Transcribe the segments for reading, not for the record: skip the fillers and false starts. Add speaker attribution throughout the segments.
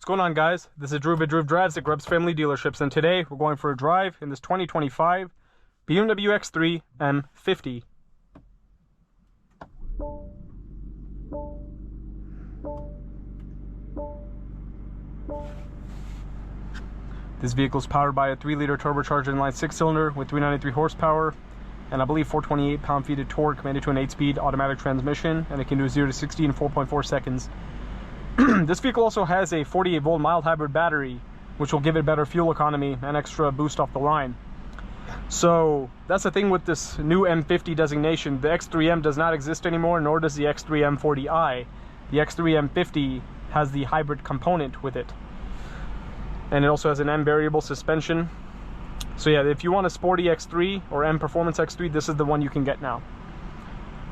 Speaker 1: What's going on, guys? This is Drew with Drives at Grubbs Family Dealerships, and today we're going for a drive in this 2025 BMW X3 M50. This vehicle is powered by a 3-liter turbocharged inline 6-cylinder with 393 horsepower and I believe 428 pound-feet of torque, commanded to an 8-speed automatic transmission, and it can do 0 to 60 in 4.4 seconds. This vehicle also has a 48-volt mild hybrid battery, which will give it better fuel economy and extra boost off the line. So that's the thing with this new M50 designation. The X3M does not exist anymore, nor does the X3 M40i. The X3 M50 has the hybrid component with it, and it also has an M variable suspension. So yeah, if you want a sporty X3 or M Performance X3, this is the one you can get now.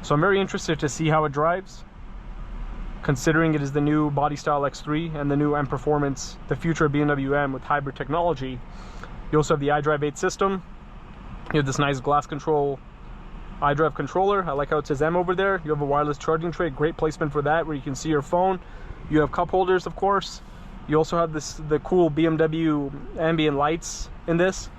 Speaker 1: So I'm very interested to see how it drives, considering it is the new body style X3 and the new M Performance, the future of BMW M with hybrid technology. You also have the iDrive 8 system. You have this nice glass control iDrive controller. I like how it says M over there. You have a wireless charging tray, great placement for that, where you can see your phone. You have cup holders, of course. You also have the cool BMW ambient lights in this.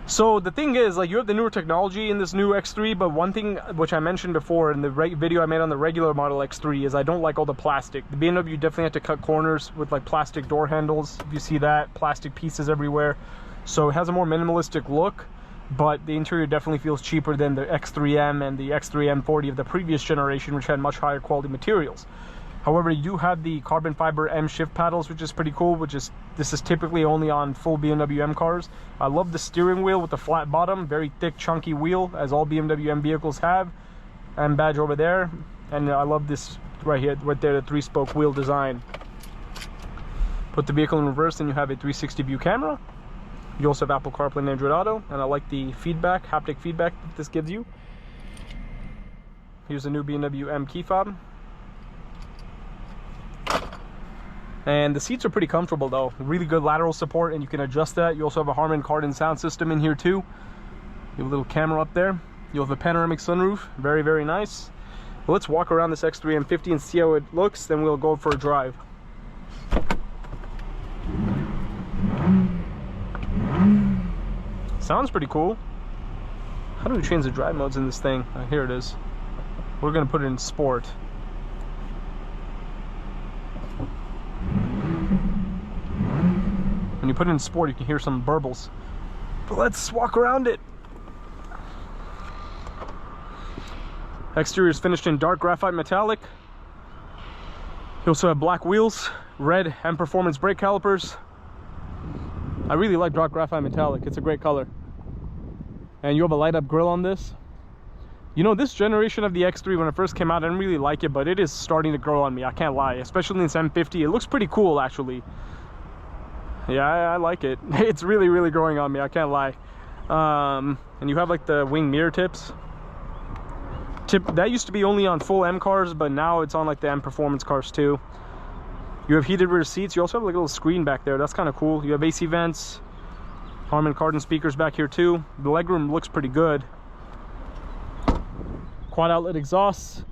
Speaker 1: So the thing is, like, you have the newer technology in this new X3, but one thing which I mentioned before in the video I made on the regular model X3 is I don't like all the plastic. The BMW definitely had to cut corners with like plastic door handles. If you see that, plastic pieces everywhere. So it has a more minimalistic look, but the interior definitely feels cheaper than the X3M and the X3 M40 of the previous generation, which had much higher quality materials. However, you do have the carbon fiber M shift paddles, which is pretty cool, this is typically only on full BMW M cars. I love the steering wheel with the flat bottom, very thick, chunky wheel, as all BMW M vehicles have. M badge over there. And I love this right here, right there, the 3-spoke wheel design. Put the vehicle in reverse, and you have a 360 view camera. You also have Apple CarPlay and Android Auto, and I like the feedback, haptic feedback that this gives you. Here's the new BMW M key fob. And the seats are pretty comfortable though, really good lateral support, and you can adjust that. You also have a Harman Kardon sound system in here too. You have a little camera up there. You have a panoramic sunroof, very, very nice. Well, let's walk around this X3 M50 and see how it looks, then we'll go for a drive. Sounds pretty cool. How do we change the drive modes in this thing? Here it is. We're gonna put it in sport. When you put it in sport, you can hear some burbles. But let's walk around it. Exterior is finished in dark graphite metallic. You also have black wheels, red M Performance brake calipers. I really like dark graphite metallic, it's a great color. And you have a light up grille on this. You know, this generation of the X3, when it first came out, I didn't really like it, but it is starting to grow on me, I can't lie. Especially in this M50, it looks pretty cool actually. Yeah, I like it. It's really, really growing on me, I can't lie. And you have like the wing mirror tips. That used to be only on full M cars, but now it's on like the M Performance cars too. You have heated rear seats. You also have like a little screen back there. That's kind of cool. You have AC vents, Harman Kardon speakers back here too. The legroom looks pretty good. Quad outlet exhausts,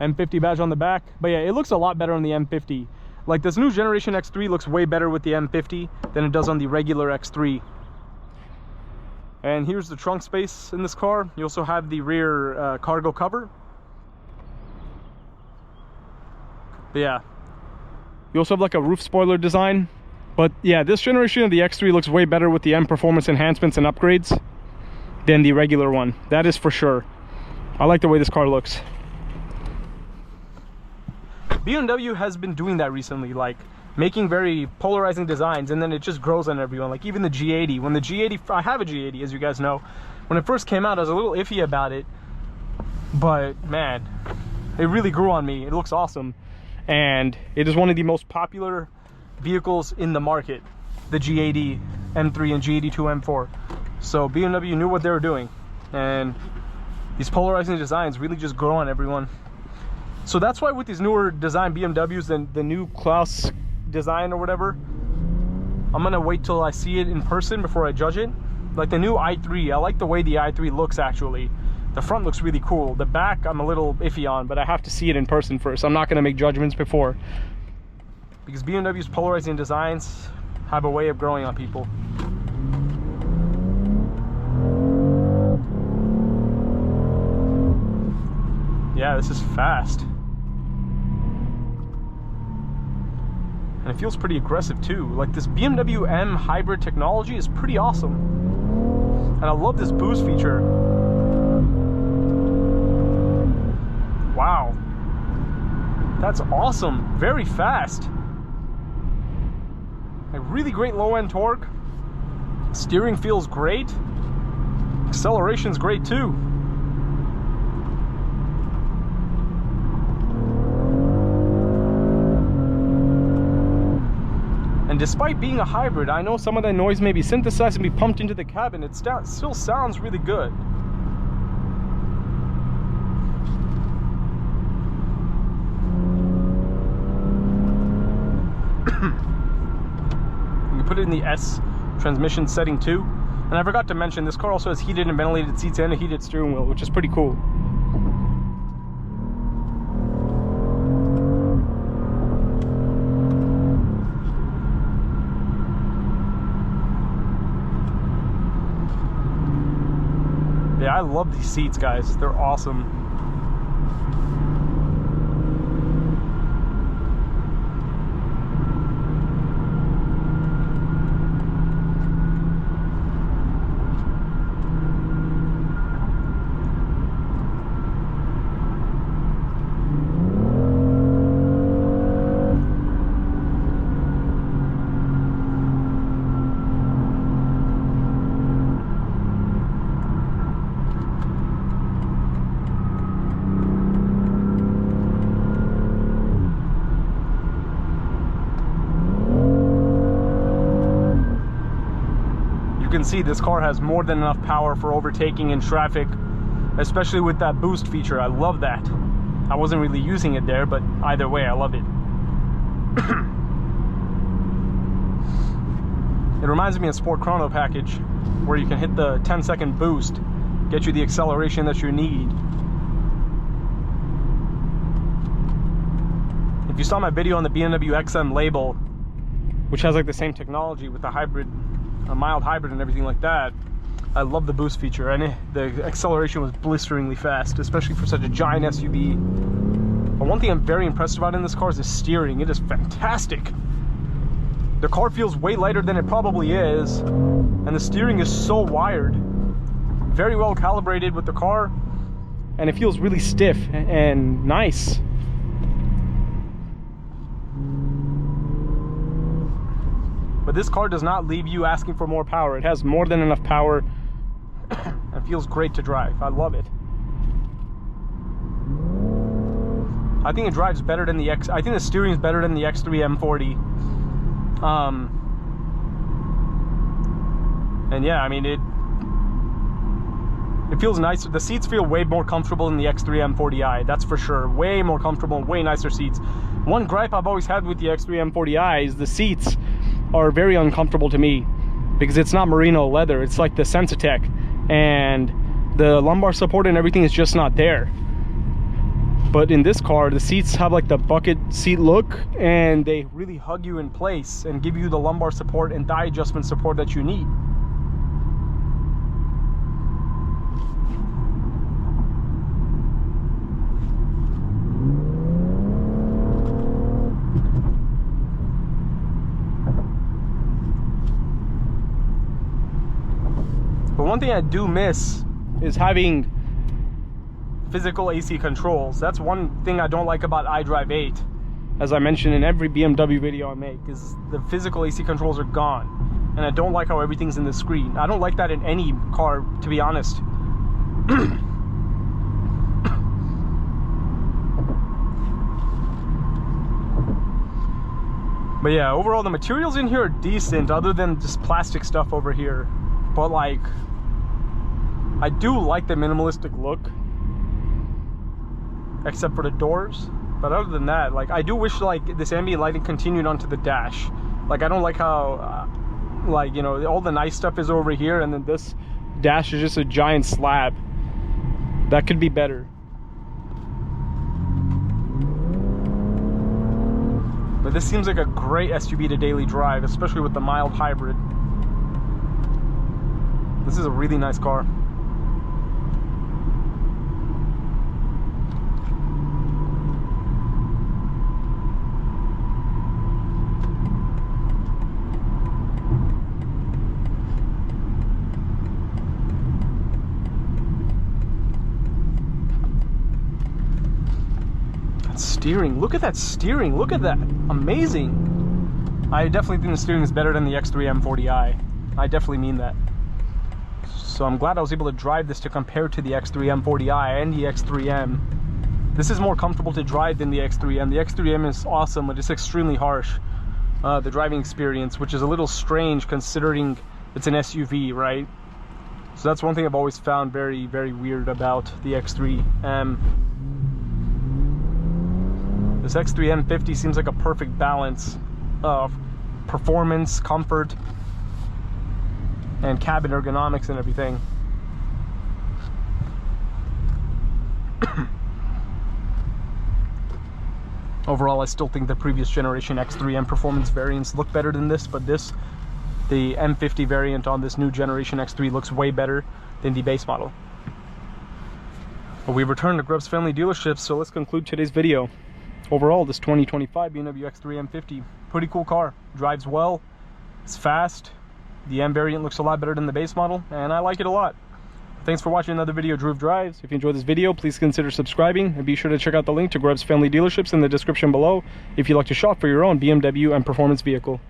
Speaker 1: M50 badge on the back. But yeah, it looks a lot better on the M50. Like, this new generation X3 looks way better with the M50 than it does on the regular X3. And here's the trunk space in this car. You also have the rear cargo cover. But yeah, you also have like a roof spoiler design. But yeah, this generation of the X3 looks way better with the M Performance enhancements and upgrades than the regular one. That is for sure. I like the way this car looks. BMW has been doing that recently, like making very polarizing designs, and then it just grows on everyone. Like even the G80, when the G80, I have a G80 as you guys know, when it first came out I was a little iffy about it, but man, it really grew on me. It looks awesome, and it is one of the most popular vehicles in the market, the G80 M3 and G82 M4. So BMW knew what they were doing, and these polarizing designs really just grow on everyone. So that's why with these newer design BMWs and the new Klaus design or whatever, I'm gonna wait till I see it in person before I judge it. Like the new i3, I like the way the i3 looks actually. The front looks really cool. The back I'm a little iffy on, but I have to see it in person first. I'm not gonna make judgments before. because BMW's polarizing designs have a way of growing on people. Yeah, this is fast. And it feels pretty aggressive too. Like, this BMW M hybrid technology is pretty awesome. And I love this boost feature. Wow. That's awesome. Very fast. A really great low end torque. Steering feels great. Acceleration's great too. And despite being a hybrid, I know some of that noise may be synthesized and be pumped into the cabin. It still sounds really good. You put it in the S transmission setting too. And I forgot to mention, this car also has heated and ventilated seats and a heated steering wheel, which is pretty cool. Yeah, I love these seats, guys. They're awesome. You can see this car has more than enough power for overtaking in traffic, especially with that boost feature. I love that. I wasn't really using it there, but either way, I love it. It reminds me of Sport Chrono package, where you can hit the 10-second boost, get you the acceleration that you need. If you saw my video on the BMW XM label, which has like the same technology with the hybrid, a mild hybrid and everything like that, I love the boost feature, and the acceleration was blisteringly fast, especially for such a giant SUV. But one thing I'm very impressed about in this car is the steering. It is fantastic. The car feels way lighter than it probably is, and the steering is so wired, very well calibrated with the car, and it feels really stiff and nice. But this car does not leave you asking for more power. It has more than enough power and feels great to drive. I love it. I think it drives better than the I think the steering is better than the X3 M50. And yeah, I mean, it feels nice. The seats feel way more comfortable than the X3 M40i, that's for sure. Way more comfortable and way nicer seats. One gripe I've always had with the X3 M40i is the seats are very uncomfortable to me, because it's not merino leather, it's like the Sensitech, and the lumbar support and everything is just not there. But in this car, the seats have like the bucket seat look, and they really hug you in place and give you the lumbar support and thigh adjustment support that you need. But one thing I do miss is having physical AC controls. That's one thing I don't like about iDrive 8, as I mentioned in every BMW video I make, is the physical AC controls are gone. And I don't like how everything's in the screen. I don't like that in any car, to be honest. But yeah, overall the materials in here are decent, other than just plastic stuff over here. But like, I do like the minimalistic look, except for the doors. But other than that, like, I do wish like this ambient lighting continued onto the dash. Like, I don't like how like, you know, all the nice stuff is over here, and then this dash is just a giant slab. That could be better. But But this seems like a great SUV to daily drive, especially with the mild hybrid. This is a really nice car. Steering, look at that steering, look at that, amazing. I definitely think the steering is better than the X3 M50i. I definitely mean that. So I'm glad I was able to drive this to compare to the X3 M40i and the X3M. This is more comfortable to drive than the X3M. The X3M is awesome, but it's extremely harsh. The driving experience, which is a little strange considering it's an SUV, right? So that's one thing I've always found very, very weird about the X3M. This X3 M50 seems like a perfect balance of performance, comfort, and cabin ergonomics and everything. Overall, I still think the previous generation X3M performance variants look better than this, but the M50 variant on this new generation X3 looks way better than the base model. But we've returned to Grubbs Family Dealerships, so let's conclude today's video. Overall, this 2025 BMW X3 M50, pretty cool car. Drives well, it's fast. The M variant looks a lot better than the base model, and I like it a lot. Thanks for watching another video of Groove Drives. If you enjoyed this video, please consider subscribing, and be sure to check out the link to Grubbs Family Dealerships in the description below if you'd like to shop for your own BMW and performance vehicle.